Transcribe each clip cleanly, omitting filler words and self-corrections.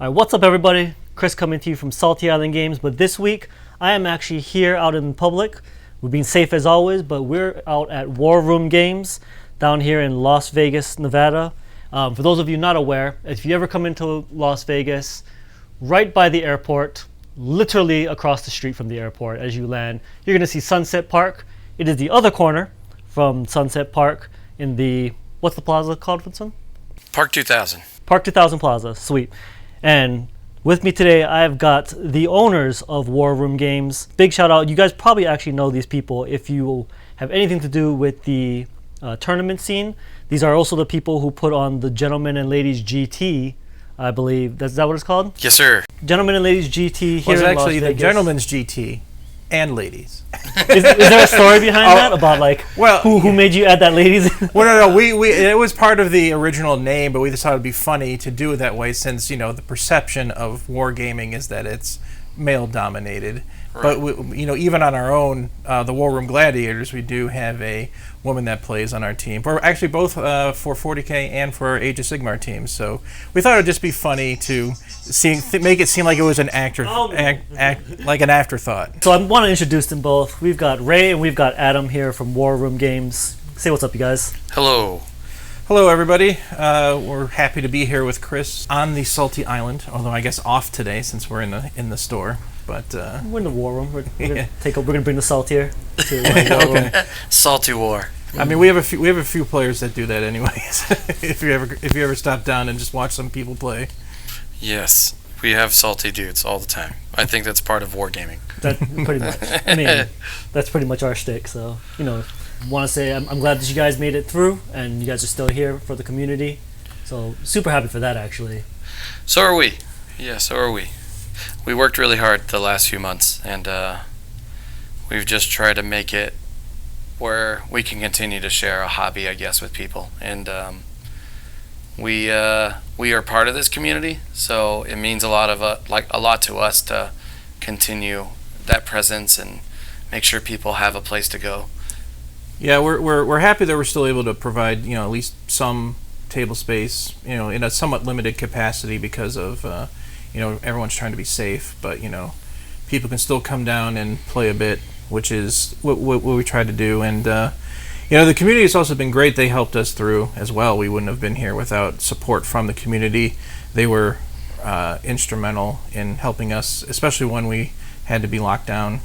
All right, what's up, everybody? Chris coming to you from Salty Island Games, but this week I am actually here out in public. We're being safe as always, but we're out at Warroom Games down here in Las Vegas, Nevada. For those of you not aware, if you ever come into Las Vegas, right by the airport, literally across the street from the airport as you land, you're going to see Sunset Park. It is the other corner from Sunset Park in the, what's the plaza called, Vincent? Park 2000. Park 2000 Plaza, sweet. And with me today, I've got the owners of Warroom Games. Big shout out. You guys probably actually know these people if you have anything to do with the tournament scene. These are also the people who put on the Gentlemen and Ladies GT, I believe. Is that what it's called? Yes, sir. Gentlemen and Ladies GT here in Las Vegas. Well, it's actually the Gentlemen's GT and Ladies. Is there a story behind that about who made you add that ladies? Well, no. It was part of the original name, but we just thought it'd be funny to do it that way since the perception of wargaming is that it's male dominated. Right. But even on our own, the Warroom Gladiators, we do have a woman that plays on our team. We're actually both for 40K and for our Age of Sigmar teams. So we thought it'd just be funny to make it seem like it was an like an afterthought. So I want to introduce them both. We've got Ray and we've got Adam here from Warroom Games. Say what's up, you guys. Hello. Hello, everybody. We're happy to be here with Chris on the Salty Island, although I guess off today since we're in the store. But we're in the war room. We're gonna bring the salt here. To Salty war. I mean, we have a few players that do that anyways. if you ever stop down and just watch some people play. Yes, we have salty dudes all the time. I think that's part of wargaming. That pretty much. I mean, that's pretty much our shtick. So want to say I'm glad that you guys made it through and you guys are still here for the community. So super happy for that, actually. So are we. Yeah, so are we. We worked really hard the last few months, and we've just tried to make it where we can continue to share a hobby, I guess, with people. And we are part of this community, so it means a lot to us to continue that presence and make sure people have a place to go. Yeah, we're happy that we're still able to provide at least some table space in a somewhat limited capacity because of everyone's trying to be safe, but people can still come down and play a bit, which is what we try to do. And the community has also been great. They helped us through as well. We wouldn't have been here without support from the community. They were instrumental in helping us, especially when we had to be locked down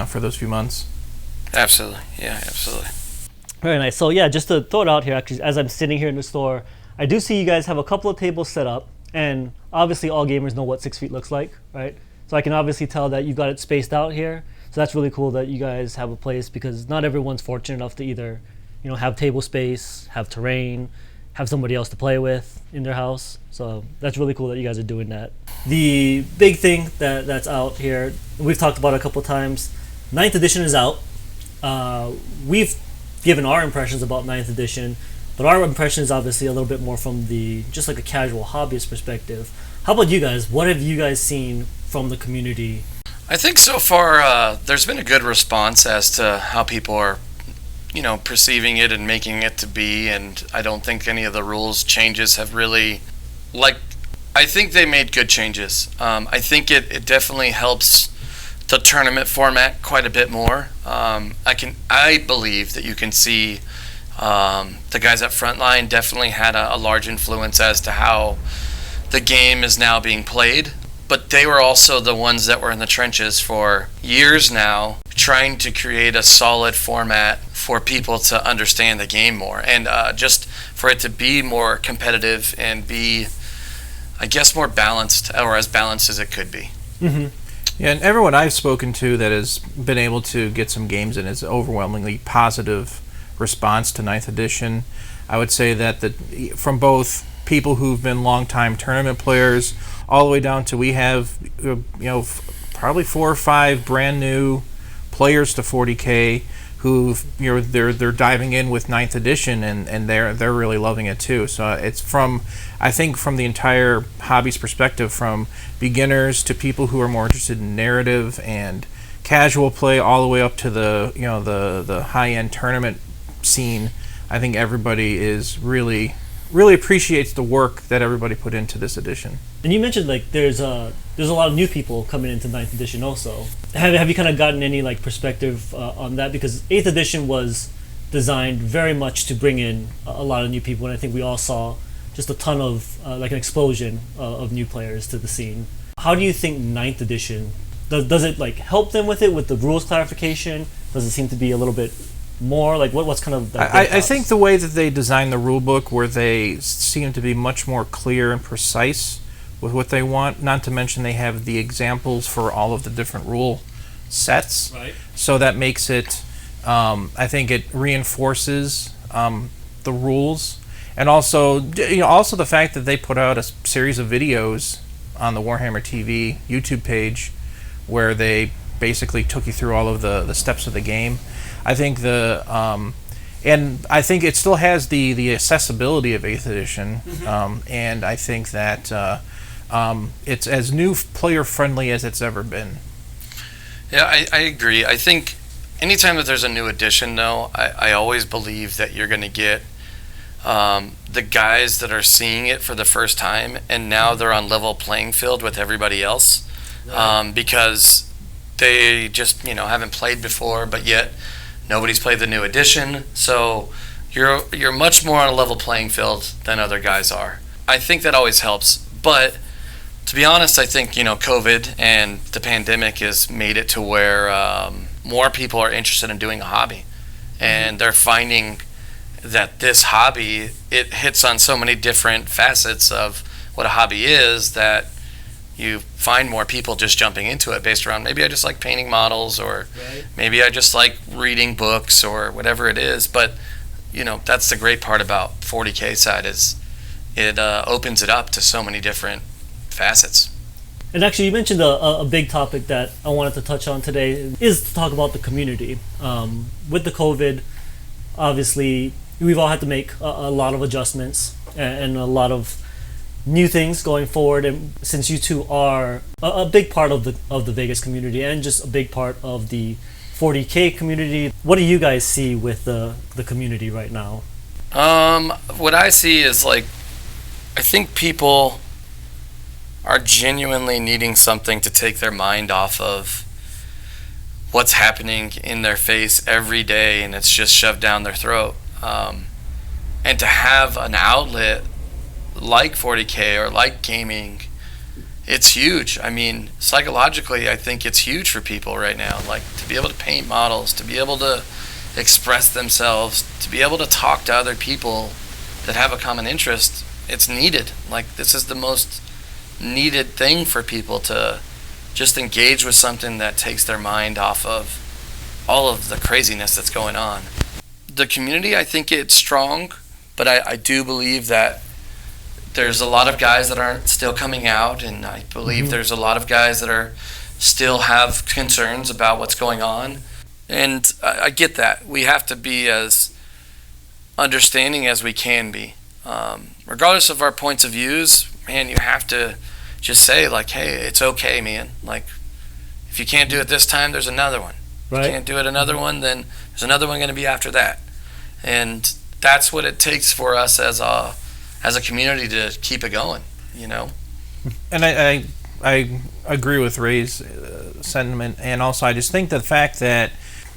for those few months. Absolutely. Yeah, absolutely. Very nice. So yeah, just to throw it out here, actually, as I'm sitting here in the store, I do see you guys have a couple of tables set up. And obviously all gamers know what 6 feet looks like, right? So I can obviously tell that you got it spaced out here. So that's really cool that you guys have a place because not everyone's fortunate enough to either, have table space, have terrain, have somebody else to play with in their house. So that's really cool that you guys are doing that. The big thing that's out here, we've talked about it a couple times, 9th edition is out. We've given our impressions about 9th edition. But our impression is obviously a little bit more from just like a casual hobbyist perspective. How about you guys? What have you guys seen from the community? I think so far there's been a good response as to how people are, perceiving it and making it to be. And I don't think any of the rules changes have really, I think they made good changes. I think it definitely helps the tournament format quite a bit more. I believe that you can see. The guys at Frontline definitely had a large influence as to how the game is now being played, but they were also the ones that were in the trenches for years now, trying to create a solid format for people to understand the game more, and just for it to be more competitive and be, I guess, more balanced, or as balanced as it could be. Mm-hmm. Yeah, and everyone I've spoken to that has been able to get some games in is overwhelmingly positive response to 9th edition. I would say that from both people who've been long-time tournament players all the way down to we have probably 4 or 5 brand new players to 40K who they're diving in with 9th edition and they're really loving it too. So it's from the entire hobby's perspective, from beginners to people who are more interested in narrative and casual play all the way up to the high-end tournament scene. I think everybody is really really appreciates the work that everybody put into this edition. And you mentioned like there's a lot of new people coming into ninth edition also. Have you kind of gotten any like perspective on that? Because 8th edition was designed very much to bring in a lot of new people, and I think we all saw just a ton of like an explosion of new players to the scene. How do you think ninth edition does it like help them with it, with the rules clarification? Does it seem to be a little bit more like what's kind of like I think the way that they designed the rule book, where they seem to be much more clear and precise with what they want, not to mention they have the examples for all of the different rule sets, right? So that makes it I think it reinforces the rules, and also also the fact that they put out a series of videos on the Warhammer TV YouTube page where they basically took you through all of the steps of the game. I think and I think it still has the accessibility of 8th edition, and I think that it's as new player friendly as it's ever been. Yeah, I agree. I think anytime that there's a new edition, though, I always believe that you're going to get the guys that are seeing it for the first time, and now they're on level playing field with everybody else, because they just haven't played before, but yet nobody's played the new edition. So you're much more on a level playing field than other guys are. I think that always helps, but to be honest, I think COVID and the pandemic has made it to where more people are interested in doing a hobby, and they're finding that this hobby, it hits on so many different facets of what a hobby is, that you find more people just jumping into it based around, maybe I just like painting models, or maybe I just like reading books, or whatever it is. But that's the great part about 40K side, is it opens it up to so many different facets. And actually, you mentioned a big topic that I wanted to touch on today, is to talk about the community. With the COVID, obviously, we've all had to make a lot of adjustments and a lot of new things going forward. And since you two are a big part of the Vegas community and just a big part of the 40K community, what do you guys see with the community right now? What I see is, like, I think people are genuinely needing something to take their mind off of what's happening in their face every day, and it's just shoved down their throat. And to have an outlet like 40K or like gaming, it's huge. I mean, psychologically, I think it's huge for people right now. Like, to be able to paint models, to be able to express themselves, to be able to talk to other people that have a common interest, it's needed. Like, this is the most needed thing for people, to just engage with something that takes their mind off of all of the craziness that's going on. The community, I think it's strong, but I do believe that there's a lot of guys that aren't still coming out, and I believe there's a lot of guys that are still have concerns about what's going on. And I get that. We have to be as understanding as we can be. Regardless of our points of views, man, you have to just say, like, hey, it's okay, man. Like, if you can't do it this time, there's another one. Right. If you can't do it another one, then there's another one going to be after that. And that's what it takes for us as a community to keep it going, And I agree with Ray's sentiment, and also I just think the fact that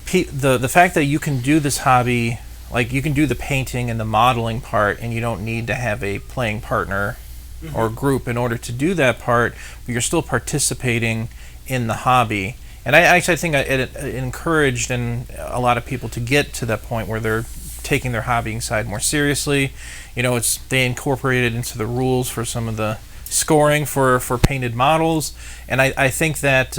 the fact that you can do this hobby, like you can do the painting and the modeling part, and you don't need to have a playing partner or group in order to do that part, but you're still participating in the hobby. And I actually think it encouraged a lot of people to get to that point where they're taking their hobbying side more seriously. They incorporated into the rules for some of the scoring for painted models, and I think that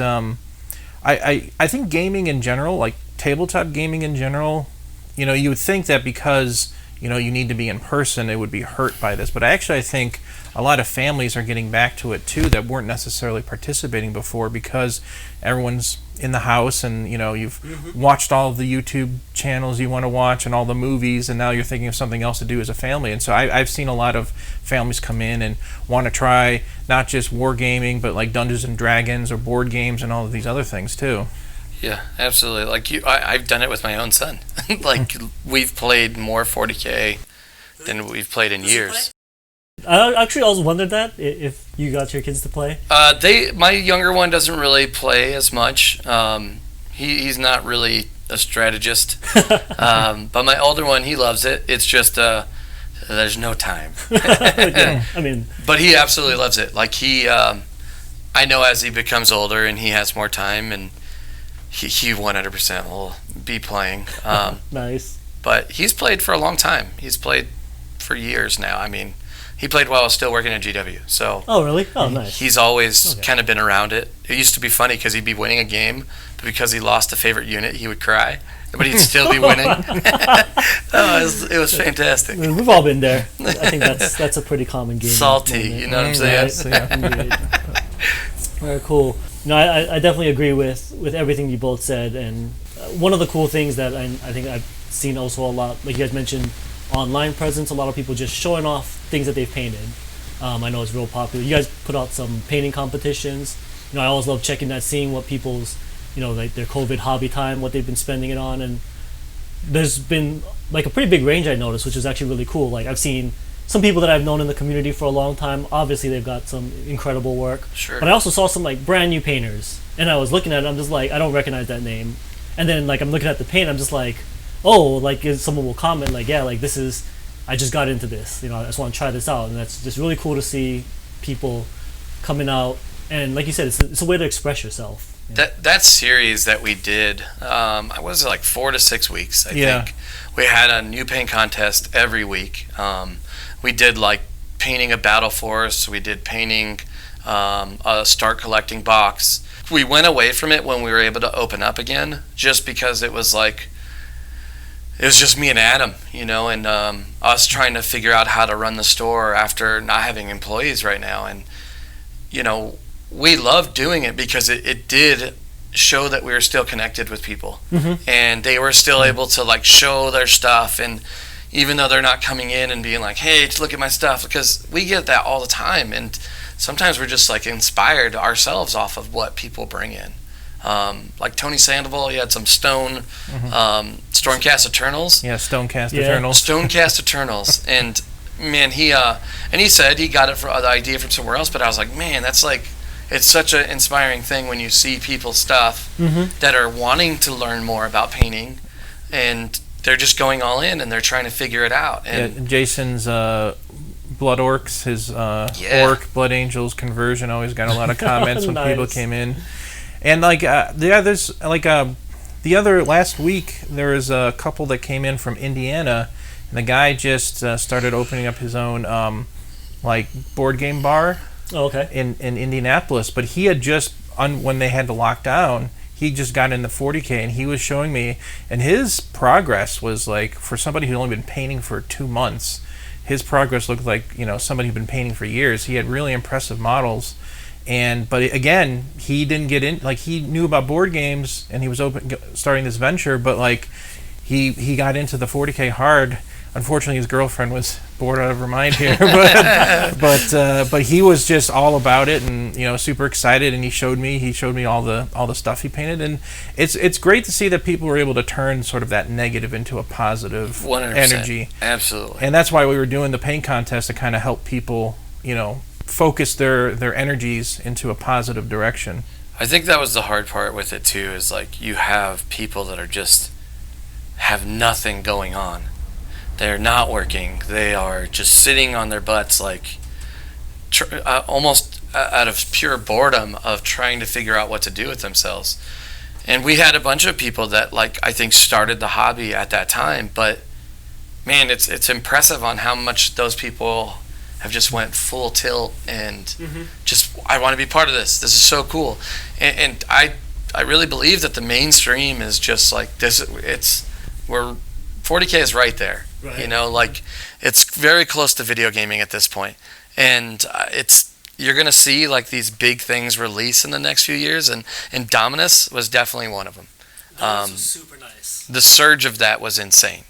I think gaming in general, like tabletop gaming in general, you would think that because you need to be in person, it would be hurt by this, but I think a lot of families are getting back to it too that weren't necessarily participating before, because everyone's in the house, and you've watched all of the YouTube channels you want to watch and all the movies, and now you're thinking of something else to do as a family. And so I've seen a lot of families come in and want to try not just wargaming, but like Dungeons and Dragons or board games and all of these other things too. Yeah, absolutely. Like I've done it with my own son. Like, we've played more 40K than we've played in years. I actually always wondered that if you got your kids to play. My younger one doesn't really play as much. He's not really a strategist. But my older one, he loves it. It's just there's no time. Yeah, I mean, but he absolutely loves it. Like I know as he becomes older and he has more time, and he 100% will be playing. nice. But he's played for a long time. He's played for years now. I mean, he played while I was still working at GW. So. Oh really? Oh nice. He's always kind of been around it. It used to be funny because he'd be winning a game, but because he lost a favorite unit, he would cry. But he'd still be winning. It was fantastic. I mean, we've all been there. I think that's a pretty common game. Salty, moment. you know what I'm saying? Right? Very cool. No, I definitely agree with everything you both said. And one of the cool things that I think I've seen also a lot, like you guys mentioned, online presence. A lot of people just showing off things that they've painted. I know it's real popular. You guys put out some painting competitions. You know, I always love checking that, seeing what people's, like their COVID hobby time, what they've been spending it on. And there's been like a pretty big range I noticed, which is actually really cool. Like I've seen some people that I've known in the community for a long time. Obviously, they've got some incredible work. Sure. But I also saw some like brand new painters, and I was looking at it. I'm just like, I don't recognize that name. And then like I'm looking at the paint, I'm just like, oh, like someone will comment like, yeah, like this is, I just got into this. I just want to try this out, and that's just really cool to see people coming out. And like you said, it's a way to express yourself. That series that we did, I was like 4 to 6 weeks. I think we had a new paint contest every week. We did like painting a battle force. We did painting a start collecting box. We went away from it when we were able to open up again, just because it was just me and Adam, and us trying to figure out how to run the store after not having employees right now. And we loved doing it because it did show that we were still connected with people, and they were still able to like show their stuff. And even though they're not coming in and being like, hey, just look at my stuff, because we get that all the time. And sometimes we're just like inspired ourselves off of what people bring in. Like Tony Sandoval, he had some stone, Stormcast Eternals. Yeah, Stonecast Eternals. Stonecast Eternals. And man, he said he got the idea from somewhere else, but I was like, man, that's like, it's such an inspiring thing when you see people's stuff that are wanting to learn more about painting, and they're just going all in and they're trying to figure it out. And Jason's Blood Orcs, his Orc Blood Angels conversion always got a lot of comments when people came in. And there's the other last week there was a couple that came in from Indiana, and the guy just started opening up his own board game bar. Oh, okay. In Indianapolis, but he had just when they had to lock down, he just got in the 40K, and he was showing me, and his progress was like, for somebody who'd only been painting for 2 months, his progress looked like somebody who'd been painting for years. He had really impressive models. But again, he didn't get in. Like, he knew about board games, and he was starting this venture. But he got into the 40K hard. Unfortunately, his girlfriend was bored out of her mind here. But he was just all about it, and super excited. And he showed me all the stuff he painted. And it's great to see that people were able to turn sort of that negative into a positive 100%. Energy. Absolutely. And that's why we were doing the paint contest, to kind of help people, focus their energies into a positive direction. I think that was the hard part with it too, is like you have people that are just have nothing going on. They're not working. They are just sitting on their butts, like almost out of pure boredom of trying to figure out what to do with themselves. And we had a bunch of people that I think started the hobby at that time, but man, it's impressive on how much those people have just went full tilt and just, I want to be part of this. This is so cool. And I really believe that the mainstream is just like this. We're 40K is right there. Right. It's very close to video gaming at this point. And you're going to see these big things release in the next few years. And Dominus was definitely one of them. That was super nice. The surge of that was insane.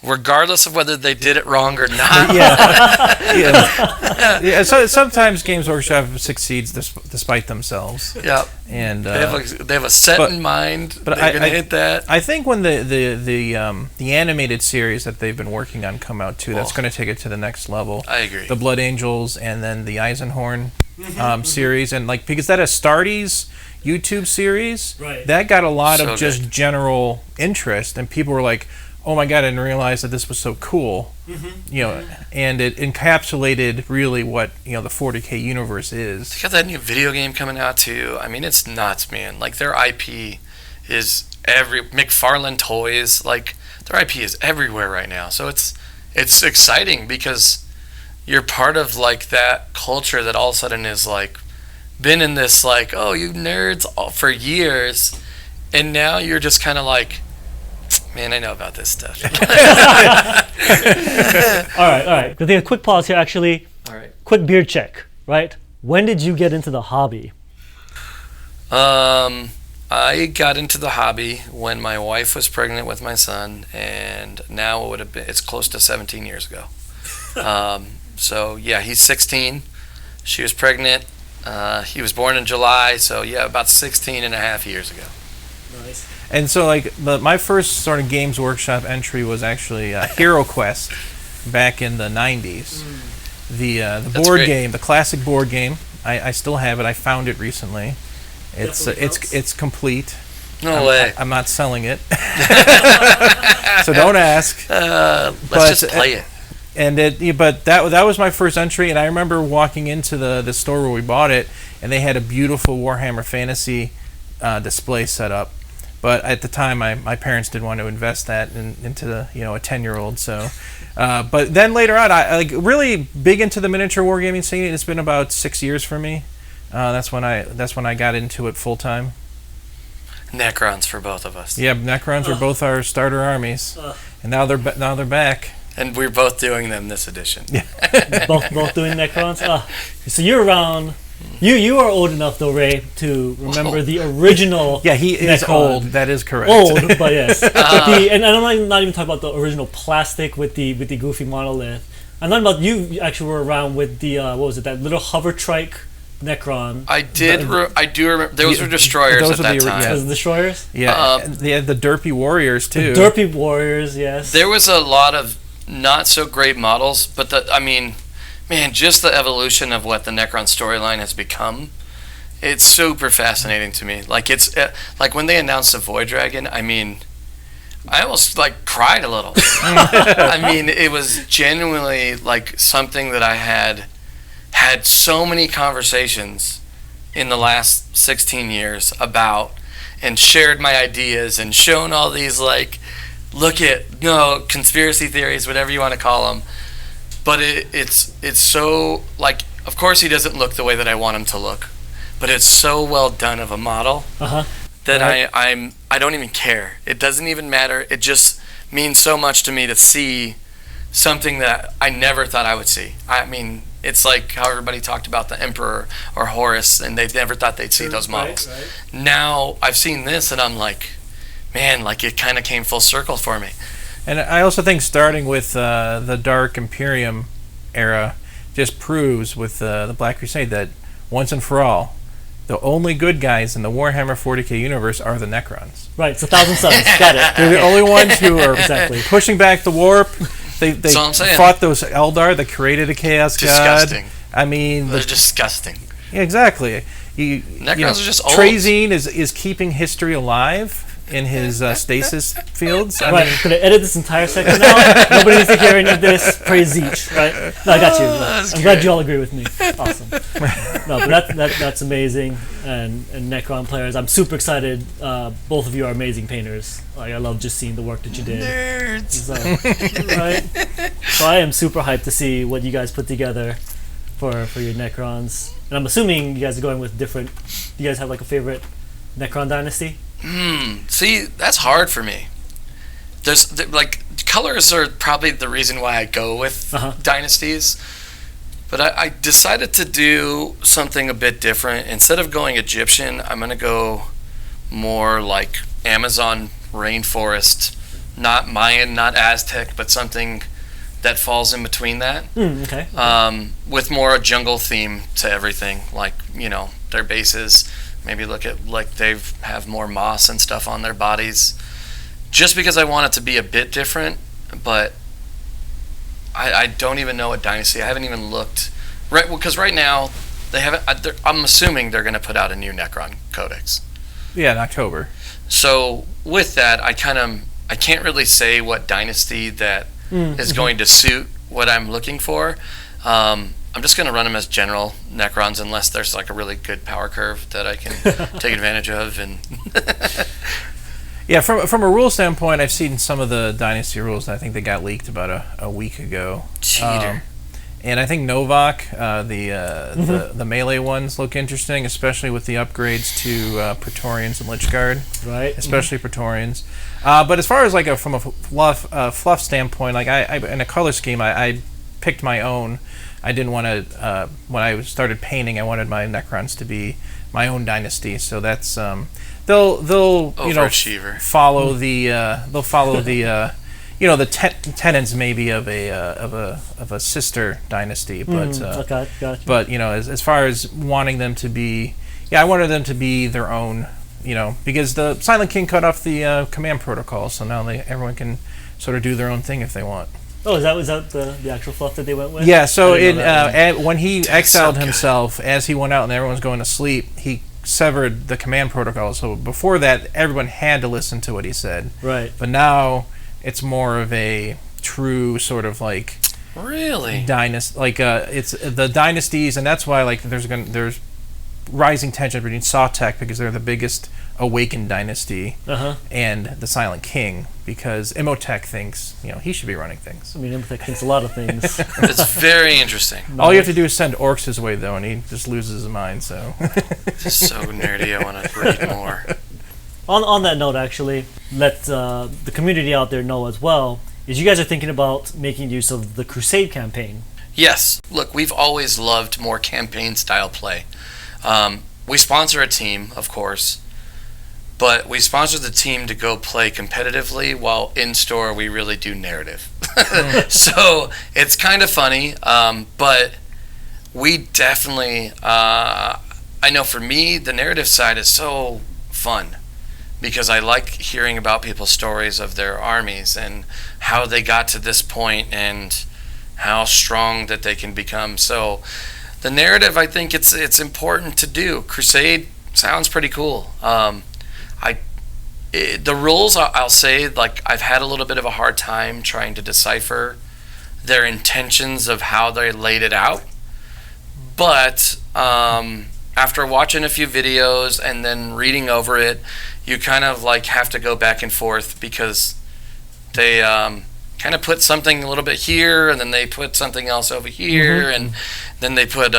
regardless of whether they did it wrong or not. Yeah. So sometimes Games Workshop succeeds despite themselves. Yeah. And they have a set in mind. But they're gonna hit that. I think when the animated series that they've been working on come out too, that's going to take it to the next level. I agree. The Blood Angels and then the Eisenhorn series, and like because that Astartes YouTube series, Right. that got a lot So of just good. general interest, and people were like, "Oh my god, I didn't realize that this was so cool," and it encapsulated really what the 40K universe is. They got that new video game coming out too. I mean, it's nuts, man. Like their IP is McFarlane Toys. Like their IP is everywhere right now. So it's exciting because you're part of like that culture that all of a sudden is like been in this like, oh, you nerds for years, and now you're just kind of like, man, I know about this stuff. All right. We'll take a quick pause here, actually. All right. Quick beard check, right? When did you get into the hobby? I got into the hobby when my wife was pregnant with my son, and now it would have been, it's close to 17 years ago. So yeah, he's 16. She was pregnant. He was born in July, so yeah, about 16 and a half years ago. Nice. And so, like, my first sort of Games Workshop entry was actually Hero Quest back in the 90s. The board great. game, the classic board game. I still have it. I found it recently. It's complete. No way. I'm not selling it. So don't ask. Let's just play it. And but that was my first entry, and I remember walking into the store where we bought it, and they had a beautiful Warhammer Fantasy display set up. But at the time, my parents didn't want to invest that into a 10-year-old. So, but then later on, I like really big into the miniature wargaming scene. It's been about 6 years for me. That's when I got into it full time. Necrons for both of us. Yeah, Necrons were both our starter armies, and now they're back. And we're both doing them this edition. Yeah. both doing Necrons. So you're around. You are old enough though, Ray, to remember the original. Yeah, he is Necron. old. That is correct. Old, but yes. And I'm not even talking about the original plastic with the goofy monolith. I'm talking about you actually were around with the what was it, that little hover trike Necron. I do remember. Those were destroyers those at were that the- time. yeah. As the destroyers. Yeah, they had the Derpy Warriors too. Derpy Warriors, yes. There was a lot of not so great models, but man, just the evolution of what the Necron storyline has become, it's super fascinating to me. Like it's like when they announced the Void Dragon, I mean, I almost like cried a little. I mean, it was genuinely like something that I had so many conversations in the last 16 years about, and shared my ideas and shown all these like, look at conspiracy theories, whatever you want to call them. But it's so like, of course he doesn't look the way that I want him to look, but it's so well done of a model that Right. I don't even care. It doesn't even matter. It just means so much to me to see something that I never thought I would see. I mean, it's like how everybody talked about the Emperor or Horus, and they never thought they'd see those models. Right. Now I've seen this, and I'm like, man, like it kind of came full circle for me. And I also think starting with the Dark Imperium era just proves with the Black Crusade that once and for all, the only good guys in the Warhammer 40K universe are the Necrons. Right, it's 1,000 Suns. Got it. They're the only ones who are Exactly. pushing back the warp. They That's all I'm saying. fought those Eldar that created a Chaos Disgusting. God. I mean, They're disgusting. yeah, exactly. Necrons are just old. Trazine is keeping history alive in his stasis fields. I Right, mean, could I edit this entire section out? Nobody needs to hear any of this. Praise Zeech, right? No, I got you. That's I'm glad great. you all agree with me. Awesome. No, but that's amazing. And Necron players, I'm super excited. Both of you are amazing painters. Like, I love just seeing the work that you did. Nerds. So, right? So I am super hyped to see what you guys put together for your Necrons. And I'm assuming you guys are going with different. You guys have like a favorite Necron dynasty? See, that's hard for me. Like colors are probably the reason why I go with dynasties. But I decided to do something a bit different. Instead of going Egyptian, I'm gonna go more like Amazon rainforest not Mayan, not Aztec, but something that falls in between that. Okay. With more a jungle theme to everything, like, their bases. Maybe look at like they have more moss and stuff on their bodies. Just because I want it to be a bit different, but I don't even know what dynasty. I haven't even looked. Right, because right now they haven't. I'm assuming they're going to put out a new Necron Codex. Yeah, in October. So with that, I can't really say what dynasty that is going to suit what I'm looking for. I'm just going to run them as general Necrons unless there's like a really good power curve that I can take advantage of. And yeah, from a rule standpoint, I've seen some of the dynasty rules. And I think they got leaked about a week ago. Cheater. And I think Novak, the melee ones look interesting, especially with the upgrades to Praetorians and Lich Guard. Right. Especially Praetorians. But as far as like from a fluff standpoint, like I in a color scheme, I picked my own. I didn't want to. When I started painting, I wanted my Necrons to be my own dynasty. So that's they'll follow the the tenets maybe of a sister dynasty, but Okay, gotcha. but as far as wanting them to be, I wanted them to be their own, because the Silent King cut off the command protocol, so now everyone can sort of do their own thing if they want. Oh, was that the actual fluff that they went with? Yeah, so when he exiled himself, as he went out and everyone was going to sleep, he severed the command protocol. So before that, everyone had to listen to what he said. Right. But now it's more of a true sort of like really it's the dynasties, and that's why like there's rising tension between Sawtek because they're the biggest awakened dynasty and the Silent King because Imhotep thinks he should be running things. I mean, Imhotep thinks a lot of things. It's very interesting. All you have to do is send orcs his way though, and he just loses his mind. So it's so nerdy. I want to read more. On that note, actually, let the community out there know as well, is you guys are thinking about making use of the Crusade campaign. Yes. Look, we've always loved more campaign-style play. We sponsor a team, of course, but we sponsor the team to go play competitively while in-store we really do narrative. So it's kind of funny, but we definitely... I know for me, the narrative side is so fun. Because I like hearing about people's stories of their armies and how they got to this point and how strong that they can become. So the narrative, I think it's important to do. Crusade sounds pretty cool. The rules, I'll say, like I've had a little bit of a hard time trying to decipher their intentions of how they laid it out. But after watching a few videos and then reading over it, you kind of like have to go back and forth because they kind of put something a little bit here and then they put something else over here and then they put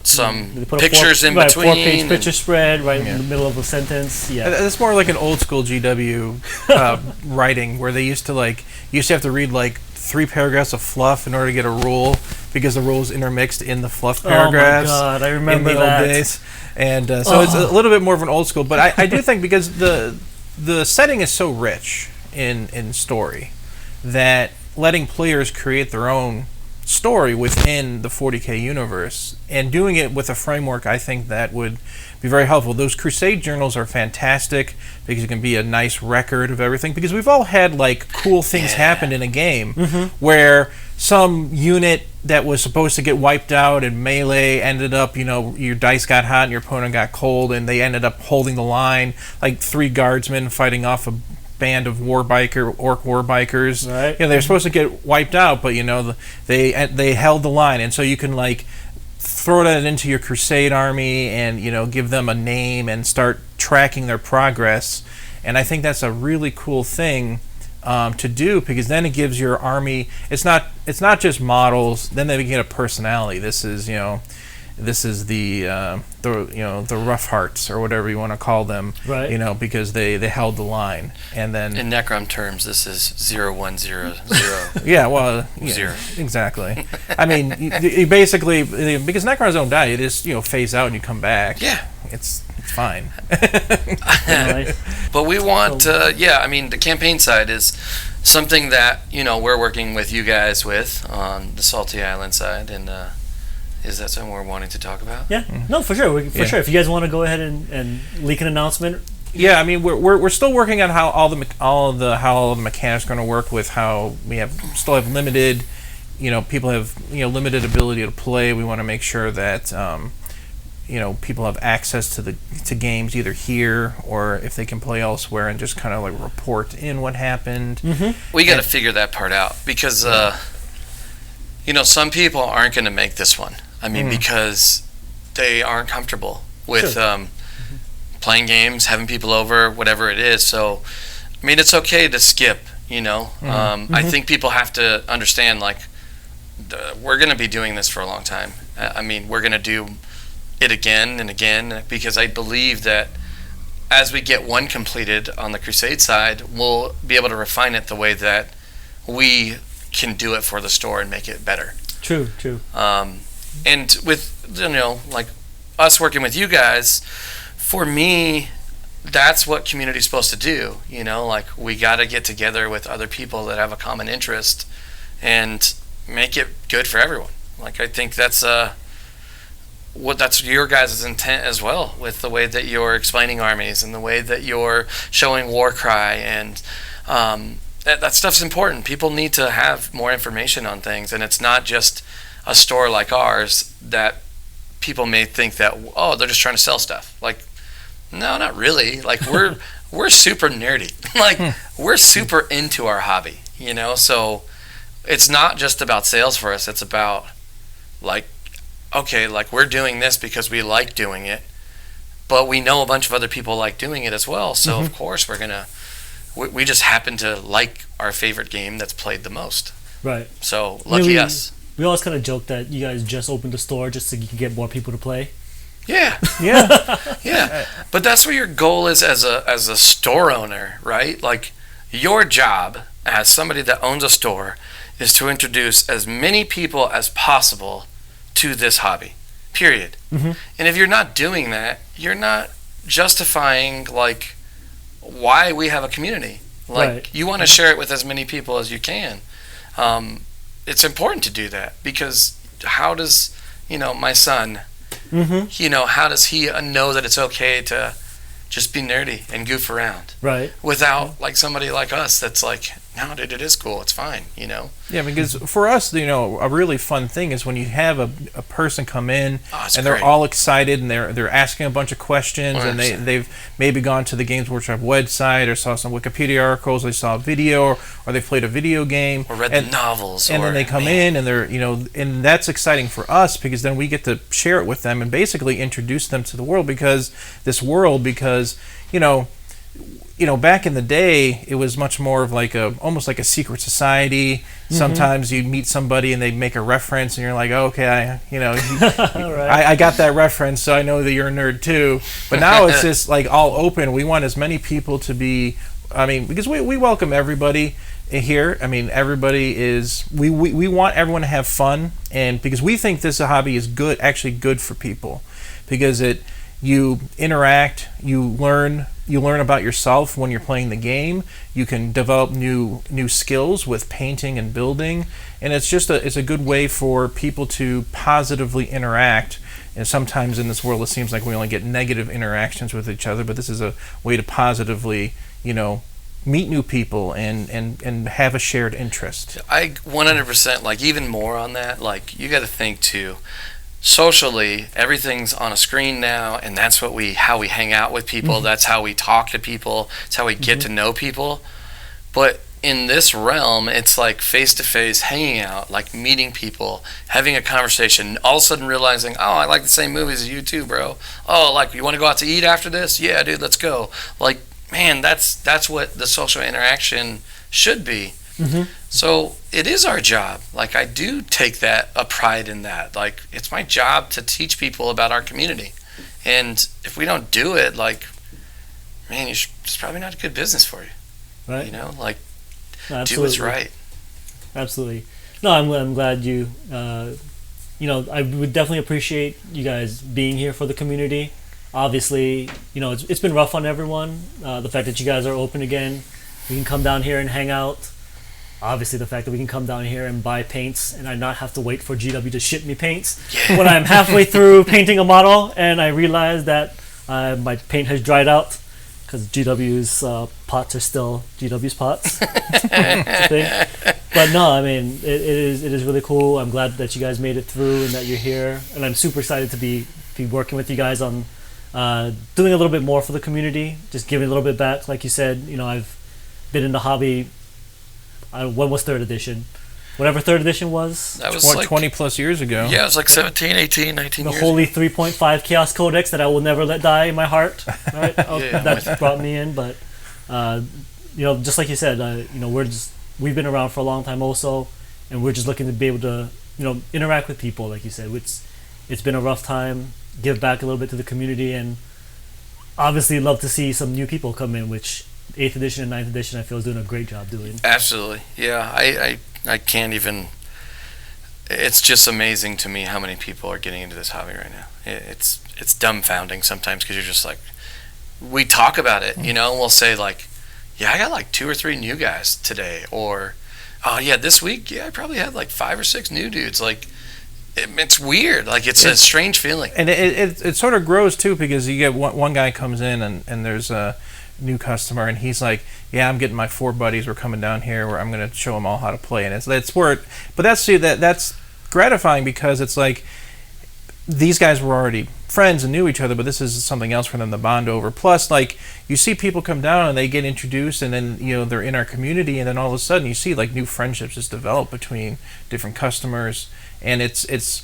some pictures in between. 4-page picture spread right in the middle of a sentence. Yeah, it's more like an old school GW writing where they used to have to read like 3 paragraphs of fluff in order to get a rule because the rules intermixed in the fluff paragraphs. Oh my God, I remember in the that. old days. And so it's a little bit more of an old school, but I do think because the setting is so rich in story that letting players create their own story within the 40K universe and doing it with a framework, I think that would be very helpful. Those Crusade journals are fantastic because it can be a nice record of everything, because we've all had like cool things happen in a game where some unit that was supposed to get wiped out in melee ended up, your dice got hot and your opponent got cold and they ended up holding the line, like 3 guardsmen fighting off a band of orc war bikers. Right. They're supposed to get wiped out, but they held the line, and so you can like throw that into your Crusade army and give them a name and start tracking their progress. And I think that's a really cool thing to do, because then it gives your army, it's not just models, then they get a personality. This is the rough hearts or whatever you want to call them, right? Because they held the line. And then in Necron terms, this is 0100. Yeah, well, 0. Exactly. I mean, you basically, because Necrons don't die, you just phase out and you come back. Yeah, it's It's fine. Nice. But we want, the campaign side is something that, we're working with you guys with on the Salty Island side, and is that something we're wanting to talk about? Yeah, no, for sure, sure. If you guys want to go ahead and leak an announcement. Yeah, I mean, we're still working on how all the mechanics are going to work with how we still have limited, people have limited ability to play. We want to make sure that people have access to games either here or if they can play elsewhere and just kind of like report in what happened. Mm-hmm. We got to figure that part out because some people aren't going to make this one. I mean, because they aren't comfortable with playing games, having people over, whatever it is. So, I mean, it's okay to skip. I think people have to understand we're going to be doing this for a long time. I mean, we're going to do it again and again because I believe that as we get one completed on the Crusade side, we'll be able to refine it the way that we can do it for the store and make it better. True. And with us working with you guys, for me, that's what community's supposed to do. We got to get together with other people that have a common interest and make it good for everyone. I think that's your guys' intent as well, with the way that you're explaining armies and the way that you're showing Warcry, and that stuff's important. People need to have more information on things, and it's not just a store like ours that people may think that, they're just trying to sell stuff. No, not really. We're super nerdy. We're super into our hobby, so it's not just about sales for us. It's about we're doing this because we like doing it, but we know a bunch of other people like doing it as well. So of course we just happen to like our favorite game that's played the most. Right. So lucky us. We always kind of joke that you guys just opened a store just so you can get more people to play. Yeah. But that's what your goal is as a store owner, right? Your job as somebody that owns a store is to introduce as many people as possible to this hobby, period. And if you're not doing that, you're not justifying why we have a community. Right. You want to share it with as many people as you can. It's important to do that because how does my son, how does he know that it's okay to just be nerdy and goof around, right? Without somebody like us that's no, dude, it is cool, it's fine, Yeah, because for us, a really fun thing is when you have a person come in and they're all excited and they're asking a bunch of questions 100%. And they've maybe gone to the Games Workshop website or saw some Wikipedia articles, they saw a video or they played a video game or read the novels, and then they come in and they're and that's exciting for us because then we get to share it with them and basically introduce them to the world because back in the day, it was much more of almost like a secret society. Sometimes you meet somebody and they make a reference, and you're like, oh, okay, I got that reference, so I know that you're a nerd too. But now it's just all open. We want as many people to be. I mean, because we welcome everybody here. I mean, everybody is. We want everyone to have fun, and because we think this hobby is actually good for people, because you interact, you learn about yourself when you're playing the game. You can develop new skills with painting and building, and it's a good way for people to positively interact. And sometimes in this world it seems like we only get negative interactions with each other, but this is a way to positively meet new people and have a shared interest. I 100% even more on that. You got to think too. Socially, everything's on a screen now, and that's how we hang out with people. That's how we talk to people. It's how we get to know people. But in this realm, it's face-to-face hanging out, meeting people, having a conversation, all of a sudden realizing, oh, I like the same movies as you too, bro. Oh, you want to go out to eat after this? Yeah, dude, let's go. Man, that's what the social interaction should be. So it is our job. I do take a pride in that. It's my job to teach people about our community. And if we don't do it, man, it's probably not a good business for you. Right. Do what's right. Absolutely. No, I'm glad you, I would definitely appreciate you guys being here for the community. Obviously, it's been rough on everyone. The fact that you guys are open again, we can come down here and hang out. Obviously, the fact that we can come down here and buy paints and I not have to wait for GW to ship me paints when I'm halfway through painting a model and I realize that my paint has dried out because GW's pots are still GW's pots. But no, I mean, it is really cool. I'm glad that you guys made it through and that you're here, and I'm super excited to be working with you guys on doing a little bit more for the community, just giving a little bit back. Like you said, I've been in the hobby. When was 3rd edition? Whatever 3rd edition was. That was 20 plus years ago. Yeah, it was like 17, 18, 19 years. The holy 3.5 Chaos Codex that I will never let die in my heart. Right? That brought me in. But, just like you said, we've been around for a long time also, and we're just looking to be able to, interact with people, like you said. It's been a rough time, give back a little bit to the community, and obviously love to see some new people come in, which 8th edition and 9th edition I feel is doing a great job doing. Absolutely. Yeah, I can't even... It's just amazing to me how many people are getting into this hobby right now. It's dumbfounding sometimes because you're just like... We talk about it, and we'll say like, yeah, I got like 2 or 3 new guys today, or, oh yeah, this week, yeah, I probably had like 5 or 6 new dudes. Like, it's weird. Like, it's a strange feeling. And it sort of grows too, because you get one guy comes in and there's a new customer and he's like, yeah, I'm getting my 4 buddies, we're coming down here where I'm going to show them all how to play, and that's where it, but that's gratifying because it's like these guys were already friends and knew each other, but this is something else for them to bond over. Plus, like, you see people come down and they get introduced, and then they're in our community, and then all of a sudden you see like new friendships just develop between different customers, and it's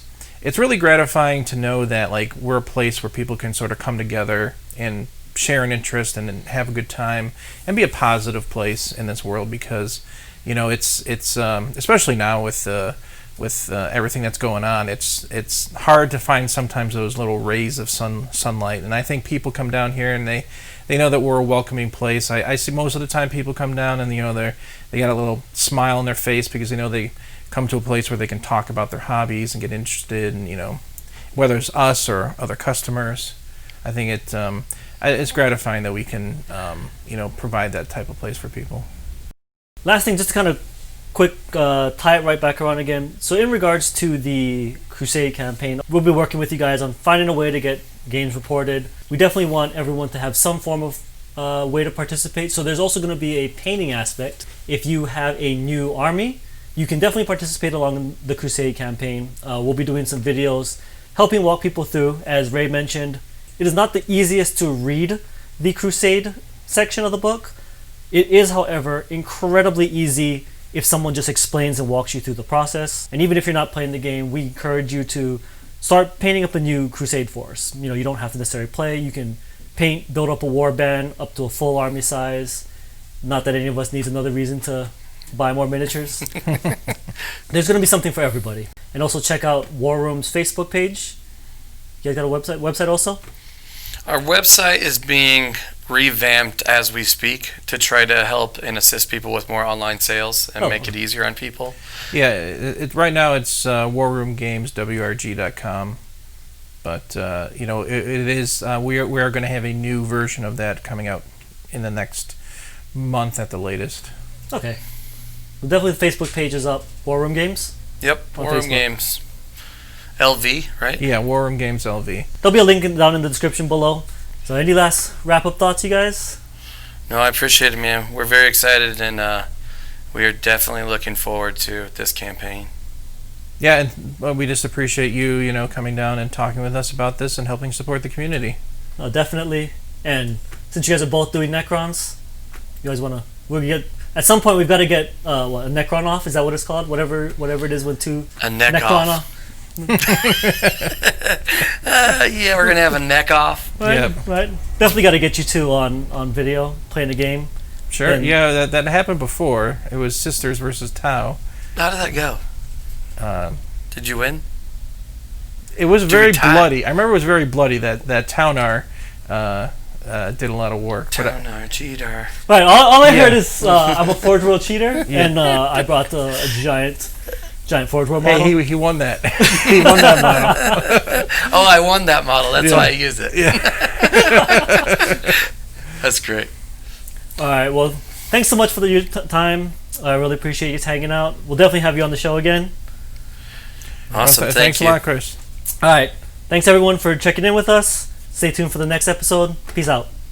really gratifying to know that like we're a place where people can sort of come together and share an interest and have a good time and be a positive place in this world, because it's especially now with everything that's going on, it's hard to find sometimes those little rays of sunlight, and I think people come down here and they know that we're a welcoming place. I see most of the time people come down and they got a little smile on their face because they come to a place where they can talk about their hobbies and get interested, and whether it's us or other customers. I think it's gratifying that we can provide that type of place for people. Last thing, just to kind of quick tie it right back around again. So in regards to the Crusade campaign, we'll be working with you guys on finding a way to get games reported. We definitely want everyone to have some form of way to participate. So there's also going to be a painting aspect. If you have a new army, you can definitely participate along the Crusade campaign. We'll be doing some videos helping walk people through. As Ray mentioned, it is not the easiest to read the Crusade section of the book. It is, however, incredibly easy if someone just explains and walks you through the process. And even if you're not playing the game, we encourage you to start painting up a new Crusade force. You don't have to necessarily play. You can paint, build up a war band up to a full army size. Not that any of us needs another reason to buy more miniatures. There's going to be something for everybody. And also check out Warroom's Facebook page. You guys got a website also? Our website is being revamped as we speak to try to help and assist people with more online sales and make it easier on people. Yeah, right now it's Warroom Games, WRG.com. But it is we are going to have a new version of that coming out in the next month at the latest. Okay. Well, definitely the Facebook page is up. Warroom Games? Yep, Warroom Games. LV, right? Yeah, Warroom Games LV. There'll be a link down in the description below. So any last wrap-up thoughts, you guys? No, I appreciate it, man. We're very excited, and we are definitely looking forward to this campaign. Yeah, and we just appreciate you, coming down and talking with us about this and helping support the community. Definitely. And since you guys are both doing Necrons, you guys want to... At some point, we've got to get a Necron off. Is that what it's called? Whatever it is when two... A neck off. Yeah, we're gonna have a neck off. Right, Yep. Right. Definitely got to get you two on video playing a game. Sure. And that happened before. It was Sisters versus Tau. How did that go? Did you win? It was very bloody. I remember it was very bloody. That Taunar did a lot of work. Taunar, cheater. Right. All I heard is I'm a Forge World cheater, and I brought a giant Giant Forge World model. Hey, he won that. He won that model. Oh, I won that model. That's why I use it. Yeah. That's great. All right. Well, thanks so much for your time. I really appreciate you hanging out. We'll definitely have you on the show again. Awesome. Thanks Thank you. a lot, Chris. All right. Thanks everyone for checking in with us. Stay tuned for the next episode. Peace out.